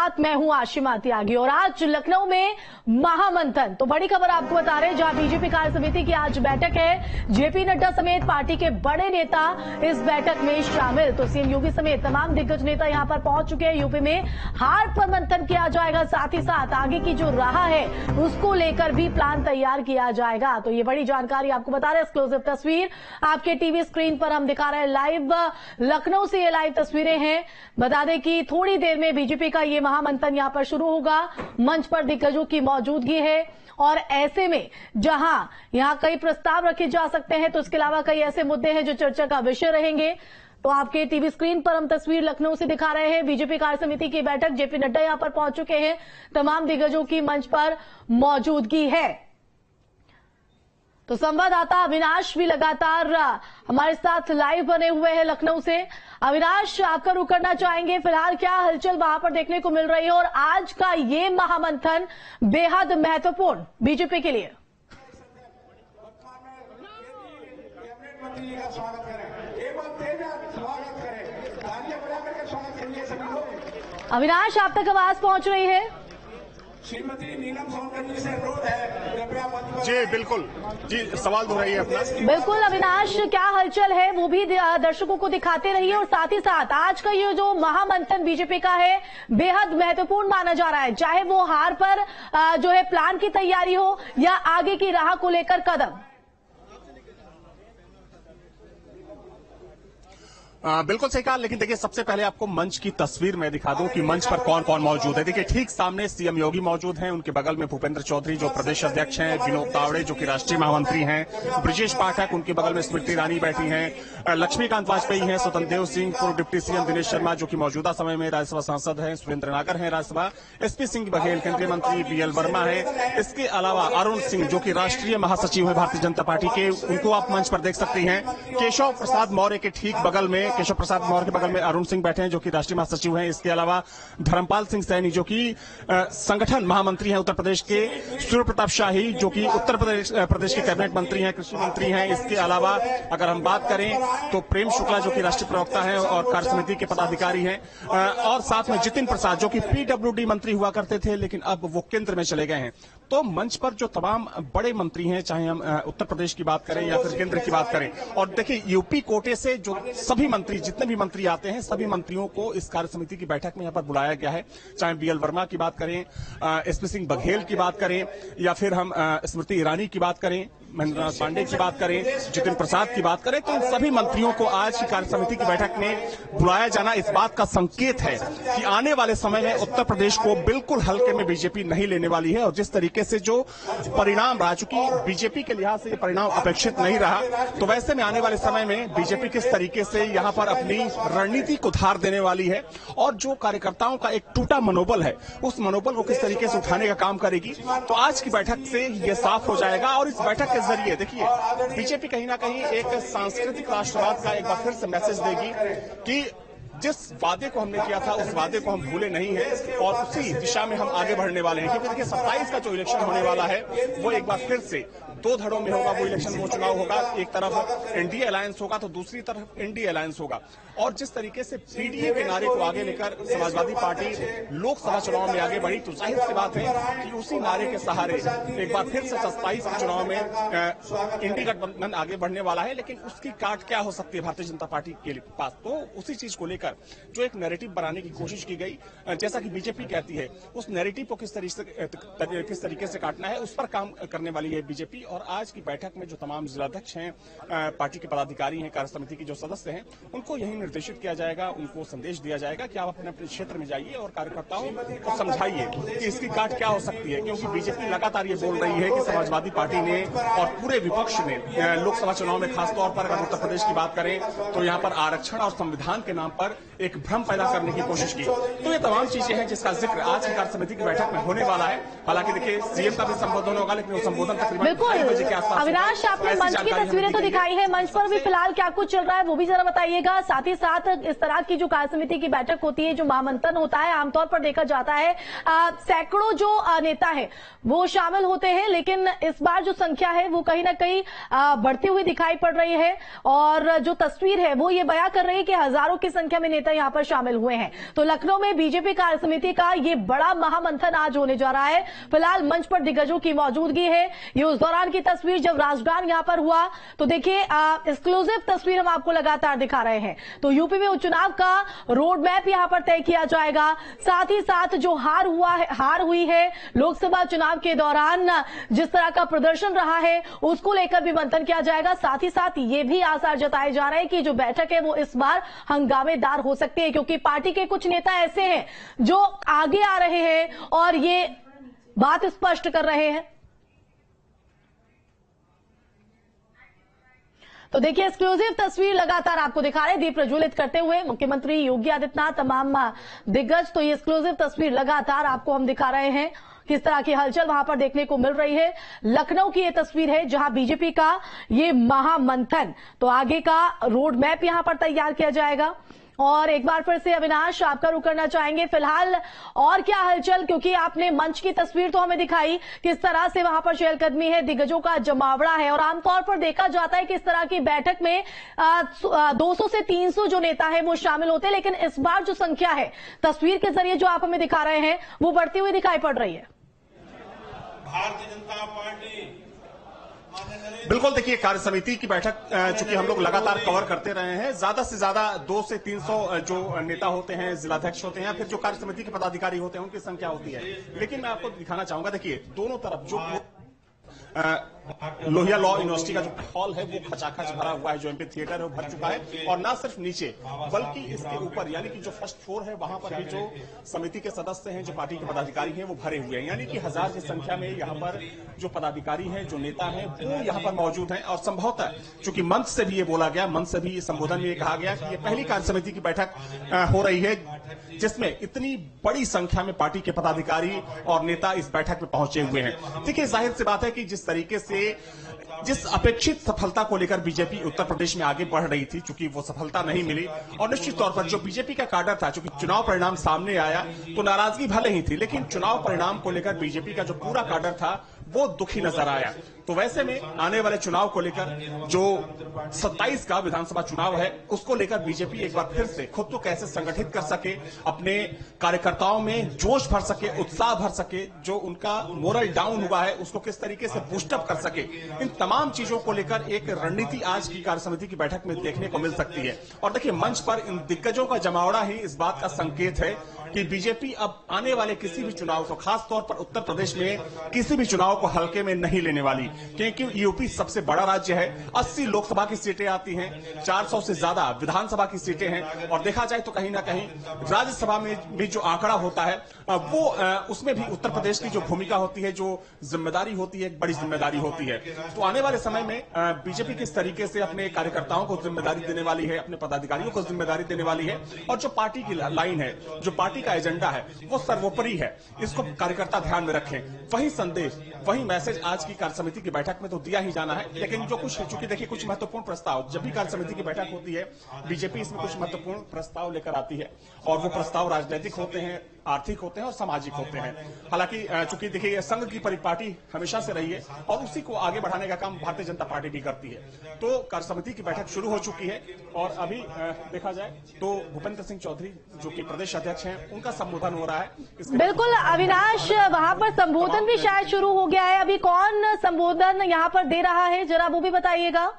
साथ मैं हूं आशिमा त्यागी और आज लखनऊ में महामंथन। तो बड़ी खबर आपको बता रहे हैं, जहां बीजेपी कार्य समिति की आज बैठक है। जेपी नड्डा समेत पार्टी के बड़े नेता इस बैठक में शामिल। तो सीएम योगी समेत तमाम दिग्गज नेता यहां पर पहुंच चुके हैं। यूपी में हार पर मंथन किया जाएगा, साथ ही साथ आगे की जो राह है उसको लेकर भी प्लान तैयार किया जाएगा। तो ये बड़ी जानकारी आपको बता रहे हैं। एक्सक्लूसिव तस्वीर आपके टीवी स्क्रीन पर हम दिखा रहे हैं लाइव। लखनऊ से ये लाइव तस्वीरें हैं। बता दें कि थोड़ी देर में बीजेपी का ये महामंथन यहां पर शुरू होगा। मंच पर दिग्गजों की मौजूदगी है और ऐसे में जहां यहां कई प्रस्ताव रखे जा सकते हैं, तो इसके अलावा कई ऐसे मुद्दे हैं जो चर्चा का विषय रहेंगे। तो आपके टीवी स्क्रीन पर हम तस्वीर लखनऊ से दिखा रहे हैं। बीजेपी कार्य समिति की बैठक, जेपी नड्डा यहां पर पहुंच चुके हैं। तमाम दिग्गजों की मंच पर मौजूदगी है। तो संवाददाता अविनाश भी लगातार हमारे साथ लाइव बने हुए हैं लखनऊ से। अविनाश, आपका रुख करना चाहेंगे, फिलहाल क्या हलचल वहां पर देखने को मिल रही है और आज का ये महामंथन बेहद महत्वपूर्ण बीजेपी के लिए? अविनाश, आप तक आवाज पहुंच रही है? श्रीमती नीलम सोनकर से अनुरोध है। जी बिल्कुल, जी सवाल दोहराइए अपना। बिल्कुल अविनाश, क्या हलचल है वो भी दर्शकों को दिखाते रहिए और साथ ही साथ आज का ये जो महामंथन बीजेपी का है बेहद महत्वपूर्ण माना जा रहा है, चाहे वो हार पर जो है प्लान की तैयारी हो या आगे की राह को लेकर कदम। बिल्कुल सही कहा, लेकिन देखिए सबसे पहले आपको मंच की तस्वीर मैं दिखा दूं कि मंच पर कौन कौन मौजूद है। देखिए ठीक सामने सीएम योगी मौजूद हैं, उनके बगल में भूपेंद्र चौधरी जो प्रदेश अध्यक्ष हैं, विनोद तावड़े जो कि राष्ट्रीय महामंत्री हैं, ब्रजेश पाठक, उनके बगल में स्मृति ईरानी बैठी हैं, लक्ष्मीकांत वाजपेयी हैं, स्वतंत्र देव सिंह, पूर्व डिप्टी सीएम दिनेश शर्मा जो कि मौजूदा समय में राज्यसभा सांसद हैं, सुरेंद्र नागर हैं राज्यसभा, एसपी सिंह बघेल केंद्रीय मंत्री, बीएल वर्मा है। इसके अलावा अरुण सिंह जो कि राष्ट्रीय महासचिव है भारतीय जनता पार्टी के, उनको आप मंच पर देख सकती हैं। केशव प्रसाद मौर्य के ठीक बगल में केशव प्रसाद मौर्य बगल में अरुण सिंह बैठे हैं जो कि राष्ट्रीय महासचिव हैं। इसके अलावा धर्मपाल सिंह सैनी जो कि संगठन महामंत्री हैं उत्तर प्रदेश के, सूर्य प्रताप शाही जो कि उत्तर प्रदेश के कैबिनेट मंत्री हैं, कृषि मंत्री हैं। इसके अलावा अगर हम बात करें तो प्रेम शुक्ला जो कि राष्ट्रीय प्रवक्ता हैं और कार्य समिति के पदाधिकारी हैं, और साथ में जितिन प्रसाद जो कि पीडब्ल्यूडी मंत्री हुआ करते थे लेकिन अब वो केंद्र में चले गए हैं। तो मंच पर जो तमाम बड़े मंत्री हैं, चाहे हम उत्तर प्रदेश की बात करें या फिर केंद्र की बात करें, और देखिए यूपी कोटे से जो सभी मंत्री, जितने भी मंत्री आते हैं, सभी मंत्रियों को इस कार्य समिति की बैठक में यहां पर बुलाया गया है। चाहे बीएल वर्मा की बात करें, एसपी सिंह बघेल की बात करें या फिर हम स्मृति ईरानी की बात करें, महेंद्रनाथ पांडे की बात करें, जितिन प्रसाद की बात करें, तो इन सभी मंत्रियों को आज की कार्य समिति की बैठक में बुलाया जाना इस बात का संकेत है कि आने वाले समय में उत्तर प्रदेश को बिल्कुल हल्के में बीजेपी नहीं लेने वाली है। और जिस तरीके से जो परिणाम रहा, चूंकि बीजेपी के लिहाज से ये परिणाम अपेक्षित नहीं रहा, तो वैसे में आने वाले समय में बीजेपी किस तरीके से यहां पर अपनी रणनीति को धार देने वाली है और जो कार्यकर्ताओं का एक टूटा मनोबल है, उस मनोबल को किस तरीके से उठाने का काम करेगी, तो आज की बैठक से ये साफ हो जाएगा। और इस बैठक के जरिए देखिए बीजेपी कहीं ना कहीं एक सांस्कृतिक राष्ट्रवाद का एक बार फिर से मैसेज देगी कि जिस वादे को हमने किया था उस वादे को हम भूले नहीं हैं और उसी दिशा में हम आगे बढ़ने वाले हैं। क्योंकि देखिए 27 का जो इलेक्शन होने वाला है वो एक बार फिर से दो धड़ों में होगा। वो इलेक्शन, वो चुनाव होगा, एक तरफ एनडीए अलायंस होगा तो दूसरी तरफ एनडीए अलायंस होगा। और जिस तरीके से पीडीए के नारे को आगे लेकर समाजवादी पार्टी लोकसभा चुनाव में आगे बढ़ी, तो जाहिर सी बात है कि उसी नारे के सहारे एक बार फिर से 27 के चुनाव में इंडी गठबंधन आगे बढ़ने वाला है। लेकिन उसकी काट क्या हो सकती है भारतीय जनता पार्टी के पास, तो उसी चीज को लेकर जो एक नैरेटिव बनाने की कोशिश की गई, जैसा कि बीजेपी कहती है, उस नैरेटिव को किस तरीके से काटना है, उस पर काम करने वाली है बीजेपी। और आज की बैठक में जो तमाम जिलाध्यक्ष हैं, पार्टी के पदाधिकारी हैं, कार्य समिति के जो सदस्य हैं, उनको यही निर्देशित किया जाएगा, उनको संदेश दिया जाएगा कि आप अपने अपने क्षेत्र में जाइए और कार्यकर्ताओं को समझाइए कि इसकी काट क्या हो सकती है। क्योंकि बीजेपी लगातार ये बोल रही है कि समाजवादी पार्टी ने और पूरे विपक्ष ने लोकसभा चुनाव में खासतौर पर अगर उत्तर प्रदेश की बात करें तो यहाँ पर आरक्षण और संविधान के नाम पर एक भ्रम पैदा करने की कोशिश की। तो ये तमाम चीजें हैं जिसका जिक्र आज की कार्य समिति की बैठक में होने वाला है। हालांकि देखिए सीएम का भी संबोधन होगा, लेकिन वो संबोधन तकरीबन 2:30 बजे के आसपास। अविनाश, आपने मंच की तस्वीरें तो दिखाई है, मंच पर भी फिलहाल क्या कुछ चल रहा है वो भी जरा बताइएगा। साथ ही साथ इस तरह की जो कार्य समिति की बैठक होती है, जो महामंथन होता है, आमतौर पर देखा जाता है सैकड़ों जो नेता है वो शामिल होते हैं, लेकिन इस बार जो संख्या है वो कहीं ना कहीं बढ़ती हुई दिखाई पड़ रही है और जो तस्वीर है वो ये बयां कर रही है कि हजारों की संख्या में नेता यहां पर शामिल हुए हैं। तो लखनऊ में बीजेपी कार्य समिति का ये बड़ा महामंथन आज होने जा रहा है। फिलहाल मंच पर दिग्गजों की मौजूदगी है। ये उस दौरान की तस्वीर जब राजगान यहां पर हुआ। तो देखिए एक्सक्लूसिव तस्वीर हम आपको लगातार दिखा रहे हैं। तो यूपी में उपचुनाव का रोड मैप यहां पर तय किया जाएगा। साथ ही साथ जो हार हुई है लोकसभा चुनाव के दौरान जिस तरह का प्रदर्शन रहा है उसको लेकर भी मंथन किया जाएगा। साथ ही साथ ये भी आसार जताए जा रहे हैं कि जो बैठक है वो इस बार हंगामेदार हो सकती है, क्योंकि पार्टी के कुछ नेता ऐसे हैं जो आगे आ रहे हैं और ये बात स्पष्ट कर रहे हैं। तो देखिए एक्सक्लूसिव तस्वीर लगातार आपको दिखा रहे हैं, दीप प्रज्वलित करते हुए मुख्यमंत्री योगी आदित्यनाथ, तमाम दिग्गज। तो ये एक्सक्लूसिव तस्वीर लगातार आपको हम दिखा रहे हैं, किस तरह की हलचल वहां पर देखने को मिल रही है। लखनऊ की ये तस्वीर है जहां बीजेपी का ये महामंथन, तो आगे का रोड मैप यहां पर तैयार किया जाएगा। और एक बार फिर से अविनाश आपका रुख करना चाहेंगे, फिलहाल और क्या हलचल, क्योंकि आपने मंच की तस्वीर तो हमें दिखाई, किस तरह से वहां पर चहलकदमी है, दिग्गजों का जमावड़ा है। और आमतौर पर देखा जाता है कि इस तरह की बैठक में 200 से 300 जो नेता है वो शामिल होते हैं, लेकिन इस बार जो संख्या है तस्वीर के जरिए जो आप हमें दिखा रहे हैं वो बढ़ती हुई दिखाई पड़ रही है। भारतीय जनता पार्टी बिल्कुल, देखिए कार्य समिति की बैठक चूंकि हम लोग लगातार कवर करते रहे हैं, ज्यादा से ज्यादा 200 से 300 जो नेता होते हैं, जिलाध्यक्ष होते हैं या फिर जो कार्य समिति के पदाधिकारी होते हैं उनकी संख्या होती है। लेकिन मैं आपको दिखाना चाहूंगा, देखिए दोनों तरफ जो लोहिया लॉ यूनिवर्सिटी का जो हॉल है वो खचाखच भरा हुआ है, जो एमपी थिएटर है वो भर चुका है। और ना सिर्फ नीचे बल्कि इसके ऊपर यानी कि जो फर्स्ट फ्लोर है वहां पर भी जो समिति के सदस्य हैं, जो पार्टी के पदाधिकारी हैं वो भरे हुए हैं। यानी कि 1000 की संख्या में यहाँ पर जो पदाधिकारी हैं, जो नेता हैं वो यहाँ पर मौजूद हैं। और संभवतः चूंकि मंच से भी ये बोला गया, मंच से भी संबोधन में ये कहा गया कि ये पहली कार्य समिति की बैठक हो रही है जिसमें इतनी बड़ी संख्या में पार्टी के पदाधिकारी और नेता इस बैठक में पहुंचे हुए हैं। देखिए जाहिर सी बात है कि जिस तरीके से जिस अपेक्षित सफलता को लेकर बीजेपी उत्तर प्रदेश में आगे बढ़ रही थी, चूंकि वो सफलता नहीं मिली और निश्चित तौर पर जो बीजेपी का काडर था, चूंकि चुनाव परिणाम सामने आया तो नाराजगी भले ही थी, लेकिन चुनाव परिणाम को लेकर बीजेपी का जो पूरा काडर था वो दुखी नजर आया। तो वैसे में आने वाले चुनाव को लेकर जो 27 का विधानसभा चुनाव है उसको लेकर बीजेपी एक बार फिर से खुद को कैसे संगठित कर सके, अपने कार्यकर्ताओं में जोश भर सके, उत्साह भर सके, जो उनका मोरल डाउन हुआ है उसको किस तरीके से बूस्टअप कर सके, इन तमाम चीजों को लेकर एक रणनीति आज की कार्य समिति की बैठक में देखने को मिल सकती है। और देखिए मंच पर इन दिग्गजों का जमावड़ा ही इस बात का संकेत है कि बीजेपी अब आने वाले किसी भी चुनाव को, खासतौर पर उत्तर प्रदेश में किसी भी चुनाव को हल्के में नहीं लेने वाली, क्योंकि यूपी सबसे बड़ा राज्य है। 80 लोकसभा की सीटें आती हैं, 400 से ज्यादा विधानसभा की सीटें हैं और देखा जाए तो कहीं ना कहीं राज्यसभा में भी जो आंकड़ा होता है वो उसमें भी उत्तर प्रदेश की जो भूमिका होती है, जो जिम्मेदारी होती है, एक बड़ी जिम्मेदारी होती है। तो आने वाले समय में बीजेपी किस तरीके से अपने कार्यकर्ताओं को जिम्मेदारी देने वाली है, अपने पदाधिकारियों को जिम्मेदारी देने वाली है, और जो पार्टी की लाइन है, जो पार्टी का एजेंडा है वो सर्वोपरि है, इसको कार्यकर्ता ध्यान में रखें। वही संदेश, वही मैसेज आज की कार्य समिति की बैठक में तो दिया ही जाना है। लेकिन जो कुछ, चूंकि देखिए कुछ महत्वपूर्ण प्रस्ताव, जब भी कार्य समिति की बैठक होती है बीजेपी इसमें कुछ महत्वपूर्ण प्रस्ताव लेकर आती है और वो प्रस्ताव राजनीतिक होते हैं, आर्थिक होते हैं और सामाजिक होते हैं। हालांकि चूंकि देखिए ये संघ की परिपाटी हमेशा से रही है और उसी को आगे बढ़ाने का काम भारतीय जनता पार्टी भी करती है। तो कार्य समिति की बैठक शुरू हो चुकी है और अभी देखा जाए तो भूपेंद्र सिंह चौधरी जो कि प्रदेश अध्यक्ष हैं उनका संबोधन हो रहा है। बिल्कुल अविनाश, वहां पर संबोधन भी शायद शुरू हो गया है। अभी कौन संबोधन यहां पर दे रहा है, जरा वो भी बताइएगा।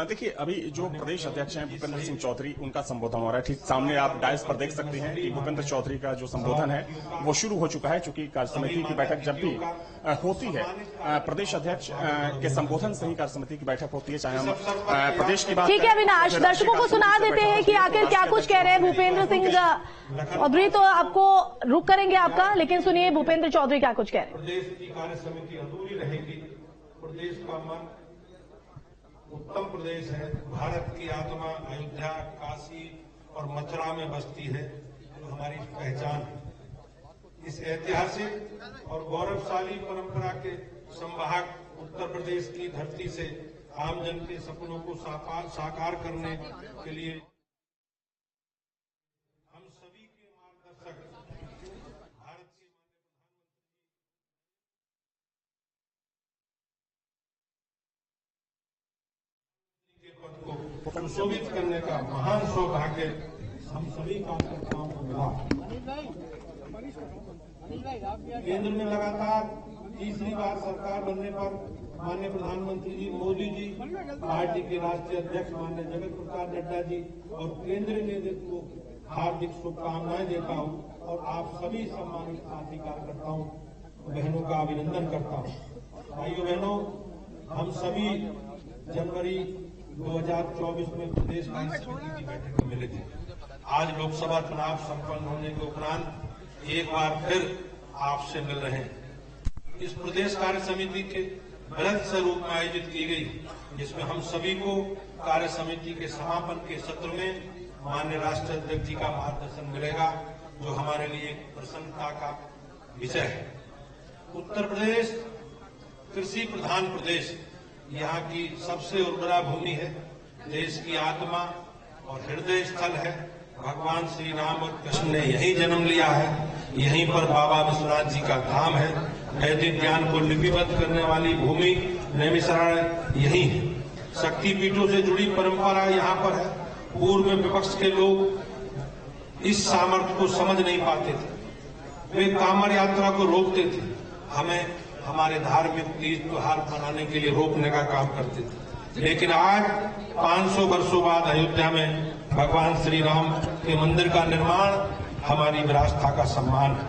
देखिए अभी जो प्रदेश अध्यक्ष हैं भूपेंद्र सिंह चौधरी, उनका संबोधन हो रहा है। ठीक सामने आप डायस पर देख सकते हैं कि भूपेंद्र चौधरी का जो संबोधन है वो शुरू हो चुका है। चूंकि कार्य समिति की बैठक जब भी होती है प्रदेश अध्यक्ष के संबोधन से ही कार्य समिति की बैठक होती है, चाहे हम प्रदेश की बात। ठीक है अविनाश, दर्शकों को सुना देते हैं कि आखिर क्या कुछ कह रहे हैं भूपेंद्र सिंह चौधरी। तो आपको रुख करेंगे आपका, लेकिन सुनिए भूपेंद्र चौधरी क्या कुछ कह रहे हैं। प्रदेश की कार्य समिति अधूरी रहेगी। प्रदेश का मन उत्तम प्रदेश है। भारत की आत्मा अयोध्या, काशी और मथुरा में बसती है, हमारी पहचान है। इस ऐतिहासिक और गौरवशाली परंपरा के संवाहक उत्तर प्रदेश की धरती से आमजन के सपनों को साकार करने के लिए हम सभी के मार्गदर्शक भारत के सुशोभित करने का महान सौभाग्य हम सभी कार्यकर्ताओं को मिला। केंद्र में लगातार तीसरी बार सरकार बनने पर माननीय प्रधानमंत्री जी मोदी जी, पार्टी के राष्ट्रीय अध्यक्ष माननीय जगत प्रकाश नड्डा जी और केंद्रीय नेतृत्व को हार्दिक शुभकामनाएं देता हूं और आप सभी सम्मानित साथी कार्यकर्ताओं बहनों का अभिनंदन करता हूं। भाइयों बहनों, हम सभी जनवरी 2024 में प्रदेश कार्य समिति की बैठक में मिले थे। आज लोकसभा चुनाव संपन्न होने के उपरांत एक बार फिर आपसे मिल रहे हैं। इस प्रदेश कार्य समिति के बृहद स्वरूप में आयोजित की गई, जिसमें हम सभी को कार्य समिति के समापन के सत्र में माननीय राष्ट्रीय अध्यक्ष जी का मार्गदर्शन मिलेगा, जो हमारे लिए एक प्रसन्नता का विषय है। उत्तर प्रदेश कृषि प्रधान प्रदेश, यहाँ की सबसे उर्वरा भूमि है, देश की आत्मा और हृदय स्थल है। भगवान श्री राम और कृष्ण ने यहीं जन्म लिया है, यहीं पर बाबा विश्वनाथ जी का धाम है। वैदिक ज्ञान को लिपिबद्ध करने वाली भूमि नैमिषारण्य यही है। शक्तिपीठों से जुड़ी परंपरा यहाँ पर है। पूर्व में विपक्ष के लोग इस सामर्थ्य को समझ नहीं पाते थे, वे कांवड़ यात्रा को रोकते थे, हमें हमारे धार्मिक तीज त्योहार मनाने के लिए रोकने का काम करते थे। लेकिन आज 500 वर्षों बाद अयोध्या में भगवान श्री राम के मंदिर का निर्माण हमारी विरासत का सम्मान है।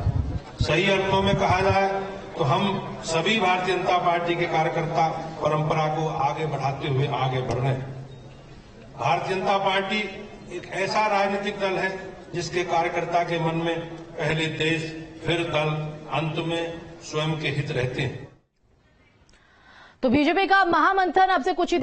सही अर्थों में कहा जाए तो हम सभी भारतीय जनता पार्टी के कार्यकर्ता परंपरा को आगे बढ़ाते हुए आगे बढ़ रहे हैं। भारतीय जनता पार्टी एक ऐसा राजनीतिक दल है जिसके कार्यकर्ता के मन में पहले देश, फिर दल, अंत में स्वयं के हित रहते हैं। तो बीजेपी का महामंथन अब से कुछ ही देर